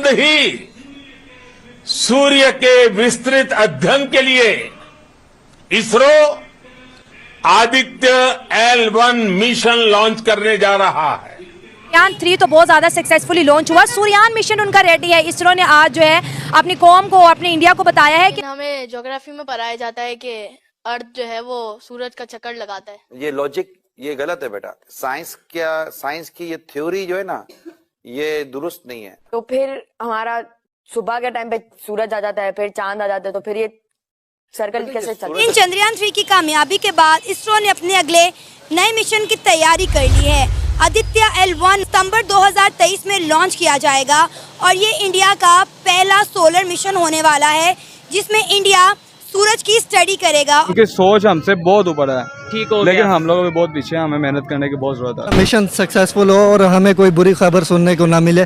जल्द ही सूर्य के विस्तृत अध्ययन के लिए ISRO Aditya L1 mission launch करने जा रहा है। सूर्यान 3 तो बहुत ज्यादा सक्सेसफुली लॉन्च हुआ। सूर्यान मिशन उनका रेडी है। इसरो ने आज जो है अपनी कौम को, अपनी इंडिया को बताया है कि हमें ज्योग्राफी में पढ़ाया जाता है कि अर्थ जो है वो सूरज का चक्कर लगाता है। ये लॉजिक ये गलत है बेटा। साइंस की ये थ्योरी जो है ना, ये दुरुस्त नहीं है। तो फिर हमारा सुबह के टाइम पे सूरज आ जाता है, फिर चांद आ जाता है, तो फिर ये सर्कल कैसे चलता है? इन चंद्रयान 3 की कामयाबी के बाद इसरो ने अपने अगले नए मिशन की तैयारी कर ली है। आदित्य L1 सितंबर 2023 में लॉन्च किया जाएगा और ये इंडिया का पहला सोलर मिशन होने वाला है जिसमें इंडिया सूरज की स्टडी करेगा। उनकी सोच हमसे बहुत ऊपर है, ठीक हो लेकिन गया। हम लोग भी बहुत पीछे हैं, हमें मेहनत करने की बहुत जरूरत है। मिशन सक्सेसफुल हो और हमें कोई बुरी खबर सुनने को ना मिले।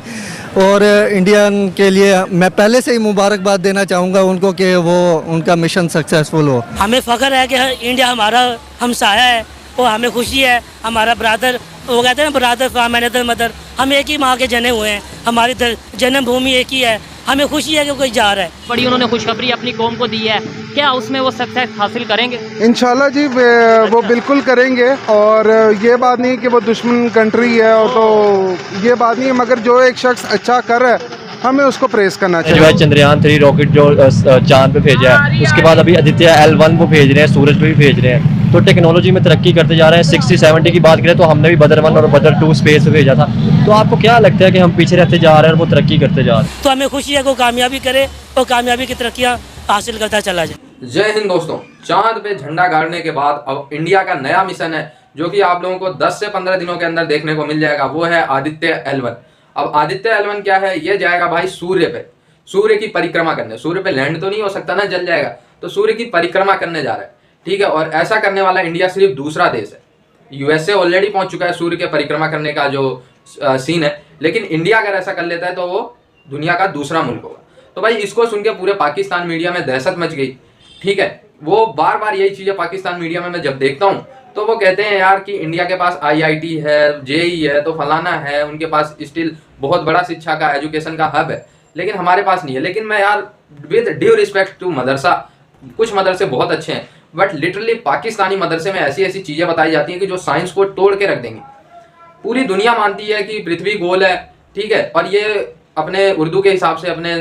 और इंडियन के लिए मैं पहले से ही मुबारकबाद देना चाहूँगा उनको कि वो उनका मिशन सक्सेसफुल हो। हमें फख्र है कि इंडिया हमारा हमसाया है और हमें खुशी है। हमारा ब्रदर, वो कहते हैं ना, ब्रदर फ्रॉम अनदर मदर। हम एक ही माँ के जने हुए हैं, हमारी जन्मभूमि एक ही है। हमें खुशी है कि कोई जा रहा है। बड़ी उन्होंने खुशखबरी अपनी कौम को दी है, क्या उसमें वो सक्सेस हासिल करेंगे? इंशाल्लाह जी वो बिल्कुल करेंगे। और ये बात नहीं कि वो दुश्मन कंट्री है, और तो ये बात नहीं है, मगर जो एक शख्स अच्छा कर रहा है हमें उसको प्रेस करना चाहिए। जो है चंद्रयान 3 रॉकेट जो चांद पे भेजा है, उसके बाद अभी आदित्य L1 वो भेज रहे हैं, सूरज पे भी भेज रहे हैं। तो टेक्नोलॉजी में तरक्की करते जा रहे हैं। 60-70 की बात करें तो हमने भी बदर 1 और बदर 2 स्पेस पे भेजा था। तो आपको क्या लगता है कि हम पीछे रहते जा रहे हैं और वो तरक्की करते जा रहे हैं? तो हमें खुशी है कि वो कामयाबी करे और कामयाबी की तरक्कियाँ हासिल करता चला जाए। जय हिंद दोस्तों। चांद पे झंडा गाड़ने के बाद अब इंडिया का नया मिशन है जो कि आप लोगों को 10 से 15 दिनों के अंदर देखने को मिल जाएगा। वो है आदित्य L1। अब आदित्य L1 क्या है? ये जाएगा भाई सूर्य पे, सूर्य की परिक्रमा करने। सूर्य पे लैंड तो नहीं हो सकता ना, जल जाएगा। तो सूर्य की परिक्रमा करने जा रहा है, ठीक है। और ऐसा करने वाला इंडिया सिर्फ दूसरा देश है। यूएसए ऑलरेडी पहुंच चुका है सूर्य के परिक्रमा करने का जो सीन है, लेकिन इंडिया अगर ऐसा कर लेता है तो वो दुनिया का दूसरा मुल्क होगा। तो भाई इसको सुन के पूरे पाकिस्तान मीडिया में दहशत मच गई, ठीक है। वो बार बार यही चीजें पाकिस्तान मीडिया में मैं जब देखता हूँ तो वो कहते हैं यार कि इंडिया के पास IIT है, JEE है, तो फलाना है, उनके पास स्टिल बहुत बड़ा शिक्षा का, एजुकेशन का हब है, लेकिन हमारे पास नहीं है। लेकिन मैं यार विद ड्यू रिस्पेक्ट टू मदरसा, कुछ मदरसे बहुत अच्छे हैं, बट लिटरली पाकिस्तानी मदरसे में ऐसी ऐसी चीजें बताई जाती हैं कि जो साइंस को तोड़ के रख देंगी। पूरी दुनिया मानती है कि पृथ्वी गोल है, ठीक है, और ये अपने उर्दू के हिसाब से, अपने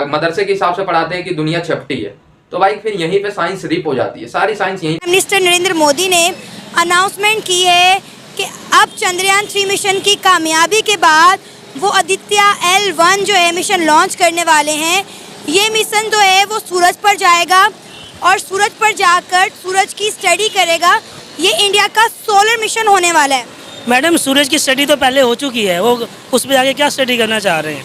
मदरसे के हिसाब से पढ़ाते हैं कि दुनिया चपटी है। तो भाई फिर यहीं पे साइंस रिप हो जाती है, सारी साइंस यहीं। प्राइम मिनिस्टर नरेंद्र मोदी ने अनाउंसमेंट की है कि अब चंद्रयान 3 मिशन की कामयाबी के बाद वो आदित्य L1 जो है मिशन लॉन्च करने वाले हैं। ये मिशन जो है वो सूरज पर जाएगा और सूरज पर जाकर सूरज की स्टडी करेगा। ये इंडिया का सोलर मिशन होने वाला है। मैडम, सूरज की स्टडी तो पहले हो चुकी है, वो उस पर आगे क्या स्टडी करना चाह रहे हैं?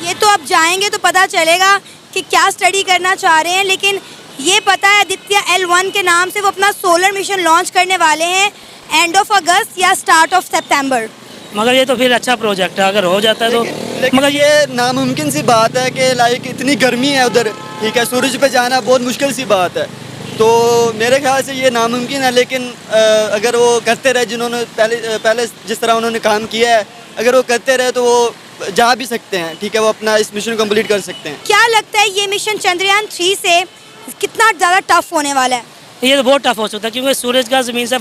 ये तो अब जाएंगे तो पता चलेगा कि क्या स्टडी करना चाह रहे हैं, लेकिन ये पता है आदित्य L1 के नाम से वो अपना सोलर मिशन लॉन्च करने वाले हैं एंड ऑफ अगस्त या स्टार्ट ऑफ सितंबर। मगर ये तो फिर अच्छा प्रोजेक्ट है अगर हो जाता है तो। मगर ये नामुमकिन सी बात है कि लाइक इतनी गर्मी है उधर, ठीक है, सूरज पे जाना बहुत मुश्किल सी बात है। तो मेरे ख्याल से ये नामुमकिन है, लेकिन अगर वो करते रहे, जिन्होंने पहले जिस तरह उन्होंने काम किया है, अगर वो करते रहे तो वो जा भी सकते हैं, ठीक है, वो अपना इस मिशन को कंप्लीट कर सकते हैं। क्या लगता है ये मिशन चंद्रयान 3 से कितना ज़्यादा टफ होने वाला है? ये तो बहुत टफ हो सकता है क्योंकि सूरज का ज़मीन से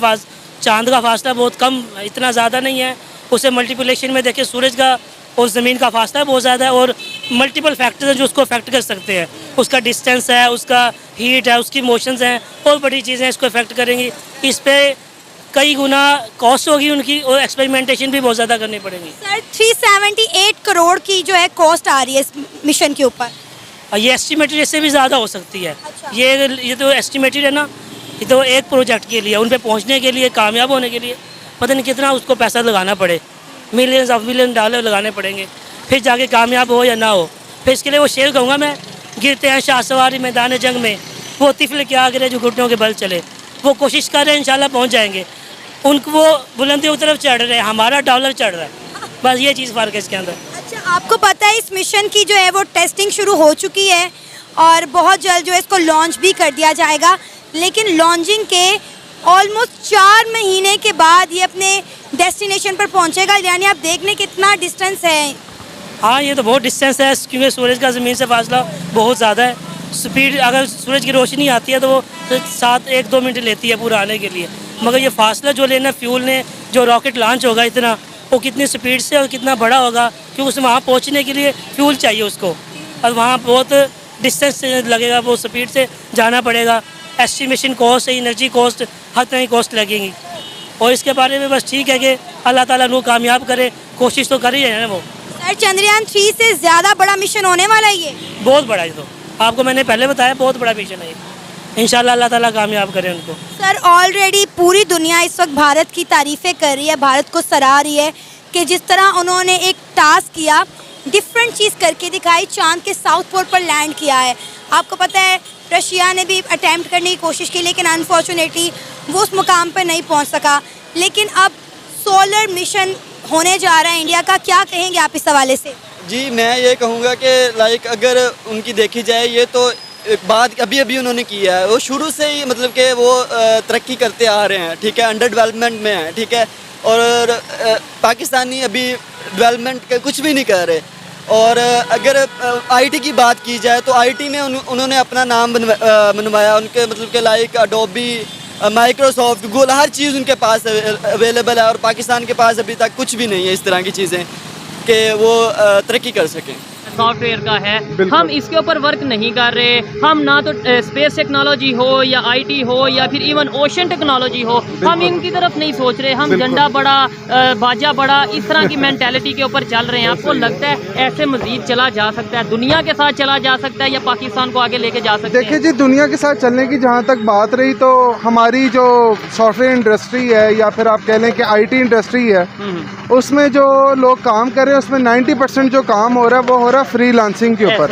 चांद का फासला बहुत कम, इतना ज़्यादा नहीं है। उसे मल्टीप्लिकेशन में देखें, सूरज का और ज़मीन का फासला बहुत ज़्यादा है और मल्टीपल फैक्टर्स हैं जो उसको अफेक्ट कर सकते हैं। उसका डिस्टेंस है, उसका हीट है, उसकी मोशंस हैं, और बड़ी चीज़ें इसको अफेक्ट करेंगी। इस पर कई गुना कॉस्ट होगी उनकी और एक्सपेरिमेंटेशन भी बहुत ज़्यादा करनी पड़ेगी। सर 378 करोड़ की जो है कॉस्ट आ रही है इस मिशन के ऊपर। ये एस्टिमेटेड, इससे भी ज़्यादा हो सकती है। अच्छा। ये तो एस्टिमेटेड है ना, ये तो एक प्रोजेक्ट के लिए, उन पे पहुंचने के लिए, कामयाब होने के लिए पता नहीं कितना उसको पैसा लगाना पड़े, मिलियंस ऑफ मिलियन डॉलर लगाने पड़ेंगे, फिर जाके कामयाब हो या ना हो। फिर इसके लिए वो शेर कहूँगा मैं, गिरते हैं शाहसवारी मैदान जंग में, वो तिफल क्या गिरे जो घुटनों के बल चले। वो कोशिश कर रहे हैं, इंशाल्लाह पहुँच जाएंगे। उनको वो बुलंदियों की तरफ चढ़ रहे हैं, हमारा डॉलर चढ़ रहा है, बस ये चीज़ फ़र्क है इसके अंदर। अच्छा, आपको पता है इस मिशन की जो है वो टेस्टिंग शुरू हो चुकी है और बहुत जल्द जो है इसको लॉन्च भी कर दिया जाएगा, लेकिन लॉन्चिंग के ऑलमोस्ट 4 महीने के बाद ये अपने डेस्टिनेशन पर पहुंचेगा। यानी आप देख लें कितना डिस्टेंस है। हाँ, ये तो बहुत डिस्टेंस है क्योंकि सूरज का ज़मीन से फासला बहुत ज़्यादा है। स्पीड अगर सूरज की रोशनी आती है तो वो 1-2 मिनट लेती है पूरा आने के लिए, मगर ये फासला जो लेना फ्यूल ने, जो रॉकेट लॉन्च होगा इतना, वो कितनी स्पीड से और कितना बड़ा होगा, क्योंकि उसमें वहाँ पहुँचने के लिए फ्यूल चाहिए उसको, और वहाँ बहुत डिस्टेंस लगेगा, वो स्पीड से जाना पड़ेगा। एस्टिमेशन कॉस्ट, एनर्जी कॉस्ट, हर तरह की कॉस्ट लगेंगी। और इसके बारे में बस ठीक है कि अल्लाह ताला उनको कामयाब करे, कोशिश तो कर ही रहे हैं वो। सर, चंद्रयान 3 से ज़्यादा बड़ा मिशन होने वाला है ये? बहुत बड़ा है, तो आपको मैंने पहले बताया बहुत बड़ा मिशन है ये। इंशाल्लाह अल्लाह ताला कामयाब करे उनको। सर, ऑलरेडी पूरी दुनिया इस वक्त भारत की तारीफ़ें कर रही है, भारत को सराह रही है कि जिस तरह उन्होंने एक टास्क किया, डिफरेंट चीज़ करके दिखाई, चांद के साउथ पोल पर लैंड किया है। आपको पता है रशिया ने भी अटैम्प्ट करने की कोशिश की, लेकिन अनफॉर्चुनेटली वो उस मुकाम पर नहीं पहुंच सका। लेकिन अब सोलर मिशन होने जा रहा है इंडिया का, क्या कहेंगे आप इस हवाले से? जी, मैं ये कहूँगा कि लाइक अगर उनकी देखी जाए, ये तो एक बात अभी अभी उन्होंने किया है, वो शुरू से ही मतलब कि वो तरक्की करते आ रहे हैं, ठीक है, अंडर डेवलपमेंट में है, ठीक है, और पाकिस्तानी अभी डेवलपमेंट का कुछ भी नहीं कर रहे। और अगर आईटी की बात की जाए तो आईटी में उन्होंने अपना नाम बनवाया, उनके मतलब के लाइक अडोबी, माइक्रोसॉफ्ट, गूगल, हर चीज़ उनके पास अवेलेबल है, और पाकिस्तान के पास अभी तक कुछ भी नहीं है इस तरह की चीज़ें कि वो तरक्की कर सकें। सॉफ्टवेयर का है, हम इसके ऊपर वर्क नहीं कर रहे। हम ना तो स्पेस टेक्नोलॉजी हो या आईटी हो या फिर इवन ओशन टेक्नोलॉजी हो, हम इनकी तरफ नहीं सोच रहे। हम झंडा बड़ा, बाजा बड़ा, इस तरह की मेंटालिटी के ऊपर चल रहे हैं। आपको लगता है ऐसे मजीद चला जा सकता है, दुनिया के साथ चला जा सकता है, या पाकिस्तान को आगे लेके जा सकते हैं? देखिए जी, दुनिया के साथ चलने की जहाँ तक बात रही, तो हमारी जो सॉफ्टवेयर इंडस्ट्री है या फिर आप कह लें कि आईटी इंडस्ट्री है, उसमें जो लोग काम कर रहे हैं उसमें 90% जो काम हो रहा है वो हो रहा है फ्रीलांसिंग के ऊपर।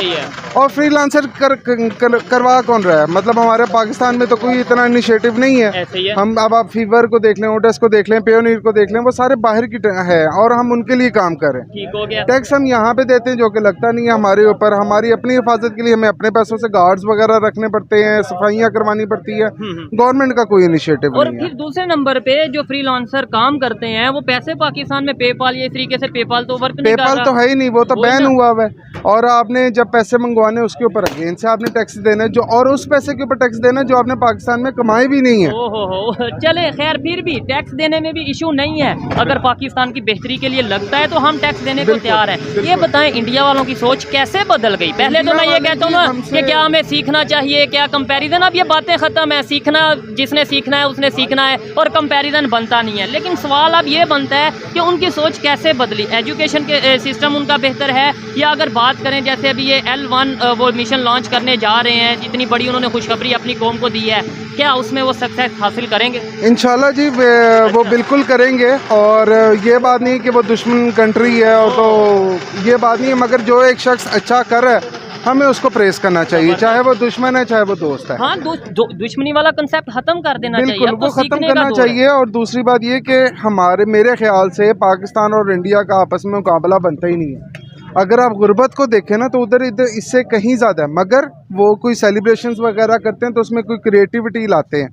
और फ्रीलांसर करवा कौन रहा है? मतलब हमारे पाकिस्तान में तो कोई इतना इनिशिएटिव नहीं है। हम अब आप फीवर को देख लें, ओटस को देख लें, पेयोनियर को देख लें, वो सारे बाहर की है और हम उनके लिए काम करें। ठीक हो गया। टैक्स हम यहाँ पे देते हैं जो कि लगता नहीं है हमारे ऊपर। हमारी अपनी हिफाजत के लिए हमें अपने पैसों से गार्ड्स वगैरह रखने पड़ते हैं, सफाइयाँ करवानी पड़ती है। गवर्नमेंट का कोई इनिशिएटिव और नहीं फिर है। दूसरे नंबर पे जो फ्रीलांसर काम करते हैं वो पैसे पाकिस्तान में पेपाल, ये इस तरीके से पेपाल तो वर्क नहीं कर रहा। पेपाल तो है ही नहीं, वो तो बैन हुआ है। और आपने जब पैसे मंगवाने उसके ऊपर अगेन से आपने टैक्स देना है, जो और उस पैसे के ऊपर टैक्स देना है जो आपने पाकिस्तान में कमाए भी नहीं है। ओहो, चले खैर, फिर भी टैक्स देने में भी इशू नहीं है। अगर पाकिस्तान की बेहतरी के लिए लगता है तो हम टैक्स देने को तैयार हैं। ये बताएं, इंडिया वालों की सोच कैसे बदल गई? पहले तो मैं ये कहता हूँ ना कि क्या हमें सीखना चाहिए, क्या कंपैरिजन, अब ये बातें खत्म है। सीखना, जिसने सीखना है उसने सीखना है, और कंपैरिजन बनता नहीं है। लेकिन सवाल अब ये बनता है कि उनकी सोच कैसे बदली? एजुकेशन के सिस्टम उनका बेहतर है, या अगर बात करें जैसे अभी ये L1 वो मिशन लॉन्च करने जा रहे हैं, जितनी बड़ी उन्होंने खुशखबरी अपनी कौम को दी है, क्या उसमें वो सक्सेस हासिल करेंगे? इंशाल्लाह जी, वो बिल्कुल करेंगे। और ये बात नहीं कि वो दुश्मन कंट्री है, और तो ये बात नहीं है, मगर जो एक शख्स अच्छा कर रहा है हमें उसको प्रेस करना चाहिए, चाहे वो दुश्मन है चाहे वो दोस्त है। हाँ, दुश्मनी वाला कंसेप्ट खत्म कर देना चाहिए। बिल्कुल, वो खत्म करना चाहिए। और दूसरी बात ये कि मेरे ख्याल से पाकिस्तान और इंडिया का आपस में मुकाबला बनता ही नहीं है। अगर आप गुर्बत को देखें ना तो उधर इधर इससे कहीं ज़्यादा है, मगर वो कोई सेलिब्रेशंस वगैरह करते हैं तो उसमें कोई क्रिएटिविटी लाते हैं,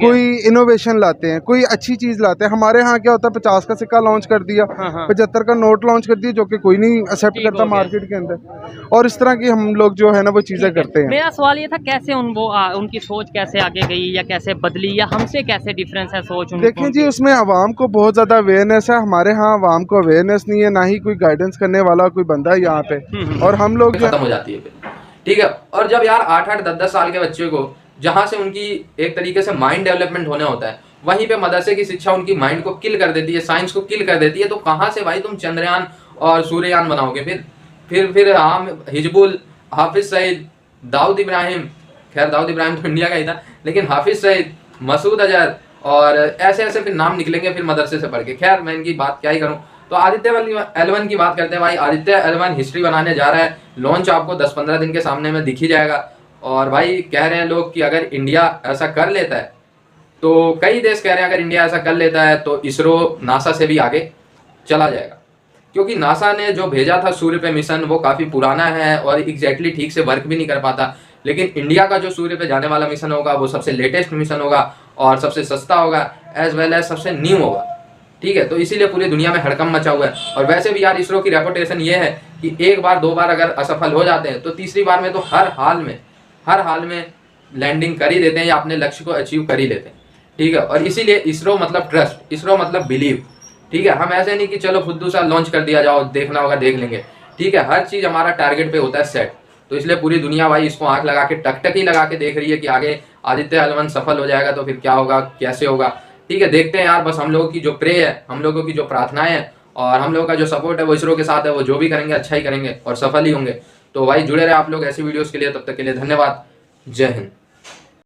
कोई इनोवेशन लाते हैं, कोई अच्छी चीज़ लाते हैं। हमारे यहाँ क्या होता है, 50 का सिक्का लॉन्च कर दिया, 75 का नोट लॉन्च कर दिया, जो कि कोई नहीं एक्सेप्ट करता मार्केट के अंदर। और इस तरह की हम लोग जो है ना वो चीज़ें करते हैं। मेरा सवाल ये था, कैसे उनकी सोच कैसे आगे गई, या कैसे बदली, या हमसे कैसे डिफरेंस है सोच? देखें जी, उसमें आवाम को बहुत ज़्यादा अवेयरनेस है। हमारे यहाँ आवाम को अवेयरनेस नहीं है, ना ही कोई गाइडेंस करने वाला कोई बंदा है यहाँ पे। और हम लोग खत्म हो जाती है, ठीक है। और जब यार 8-8, 10-10 साल के बच्चे को जहां से उनकी एक तरीके से माइंड डेवलपमेंट होने होता है, वहीं पे मदरसे की शिक्षा उनकी माइंड को किल कर देती है, साइंस को किल कर देती है, तो कहां से भाई तुम चंद्रयान और सूर्ययान बनाओगे? फिर हम हिजबुल, हाफिज सईद, दाऊद इब्राहिम, खैर दाऊद इब्राहिम तो इंडिया का ही था, लेकिन हाफिज सईद, मसूद अजहर और ऐसे ऐसे फिर नाम निकलेंगे फिर मदरसे से पढ़ के। खैर मैं इनकी बात क्या ही करूँ। तो आदित्य L1 की बात करते हैं भाई। आदित्य L1 हिस्ट्री बनाने जा रहा है। लॉन्च आपको 10-15 दिन के सामने में दिख ही जाएगा। और भाई कह रहे हैं लोग कि अगर इंडिया ऐसा कर लेता है, तो कई देश कह रहे हैं अगर इंडिया ऐसा कर लेता है तो इसरो नासा से भी आगे चला जाएगा, क्योंकि नासा ने जो भेजा था सूर्य पे मिशन वो काफ़ी पुराना है और एग्जैक्टली ठीक से वर्क भी नहीं कर पाता। लेकिन इंडिया का जो सूर्य पे जाने वाला मिशन होगा वो सबसे लेटेस्ट मिशन होगा और सबसे सस्ता होगा, एज वेल एज सबसे न्यू होगा। ठीक है, तो इसीलिए पूरी दुनिया में हड़कंप मचा हुआ है। और वैसे भी यार इसरो की रेपुटेशन ये है कि एक बार दो बार अगर असफल हो जाते हैं तो तीसरी बार में तो हर हाल में लैंडिंग कर ही देते हैं या अपने लक्ष्य को अचीव कर ही लेते हैं। ठीक है, और इसीलिए इसरो मतलब ट्रस्ट, इसरो मतलब बिलीव। ठीक है, हम ऐसे नहीं कि चलो फुद्दू सा लॉन्च कर दिया जाओ, देखना होगा देख लेंगे। ठीक है, हर चीज़ हमारा टारगेट पे होता है सेट। तो इसलिए पूरी दुनिया भाई इसको आंख लगा के टकटकी लगा के देख रही है कि आगे आदित्य L1 सफल हो जाएगा तो फिर क्या होगा, कैसे होगा। ठीक है, देखते हैं यार, बस हम लोगों की जो प्रे है, हम लोगों की जो प्रार्थनाएं हैं और हम लोगों का जो सपोर्ट है वो इसरो के साथ है। वो जो भी करेंगे अच्छा ही करेंगे और सफल ही होंगे। तो भाई जुड़े रहे आप लोग ऐसी वीडियोस के लिए, तब तक के लिए धन्यवाद। जय हिंद।